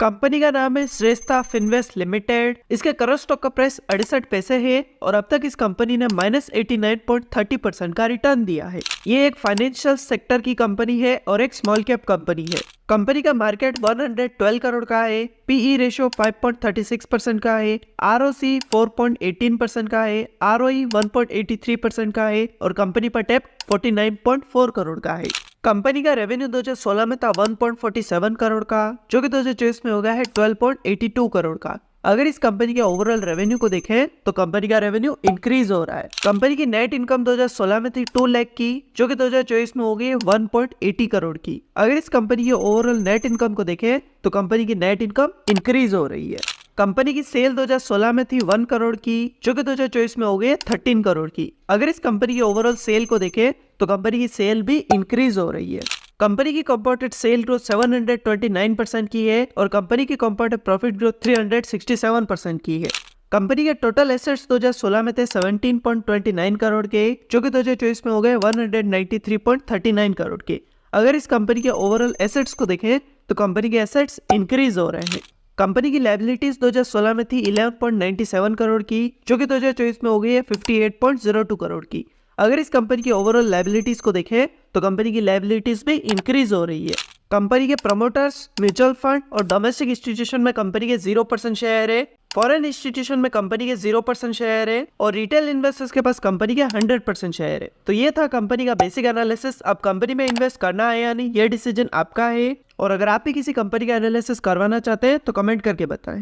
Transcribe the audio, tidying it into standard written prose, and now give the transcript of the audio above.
Company का नाम है श्रेष्ठा फिनवेस्ट लिमिटेड। इसके करंट स्टॉक का प्राइस 68 पैसे है और अब तक इस कंपनी ने -89.30% का रिटर्न दिया है। ये एक फाइनेंशियल सेक्टर की कंपनी है और एक स्मॉल कैप कंपनी है। कंपनी का मार्केट 112 करोड़ का है, पीई रेशियो 5.36% का है, आरओसी 4.18% का है, आरओई 1.83% का है और कंपनी पर टैप 49.4 करोड़ का है। कंपनी का रेवेन्यू 2016 में था 1.47 करोड़ का, जो कि 2024 में हो गया है 12.82 करोड़ का। अगर इस कंपनी के ओवरऑल रेवेन्यू को देखें तो कंपनी का रेवेन्यू इंक्रीज हो रहा है। कंपनी की नेट इनकम 2016 में थी 2 लाख की, जो कि 2024 में हो गई 1.80 करोड़ की। अगर इस कंपनी के ओवरऑल नेट इनकम को देखें तो कंपनी की नेट इनकम इंक्रीज हो रही है। कंपनी की सेल 2016 में थी 1 करोड़ की, जो कि 2024 में हो गई 13 करोड़ की। अगर इस कंपनी की ओवरऑल सेल को देखें तो कंपनी की सेल भी इंक्रीज हो रही है। कंपनी की कंपाउंडेड सेल ग्रोथ 729% की है और कंपनी की कंपाउंडेड प्रॉफिट ग्रोथ 367% की है। कंपनी के टोटल एसेट्स 2016 में थे 17.29 करोड़ के, जो कि 2024 में हो गए 193.39 करोड़ के। अगर इस कंपनी के ओवरऑल एसेट्स को देखें तो कंपनी के एसेट्स इंक्रीज हो रहे हैं। कंपनी की लायबिलिटीज 2016 में थी 11.97 करोड़ की, जो कि 2024 में हो गई है 58.02 करोड़ की। अगर इस कंपनी की ओवरऑल लायबिलिटीज को देखें तो कंपनी की लायबिलिटीज भी इंक्रीज हो रही है। कंपनी के प्रमोटर्स, म्यूचुअल फंड और डोमेस्टिक इंस्टीट्यूशन में कंपनी के 0% शेयर है, फॉरेन इंस्टीट्यूशन में कंपनी के 0% शेयर है और रिटेल इन्वेस्टर्स के पास कंपनी के 100% शेयर है। तो ये था कंपनी का बेसिक एनालिसिस। अब कंपनी में इन्वेस्ट करना है या नहीं, ये डिसीजन आपका है। और अगर आप भी किसी कंपनी का एनालिसिस करवाना चाहते हैं तो कमेंट करके बताएं।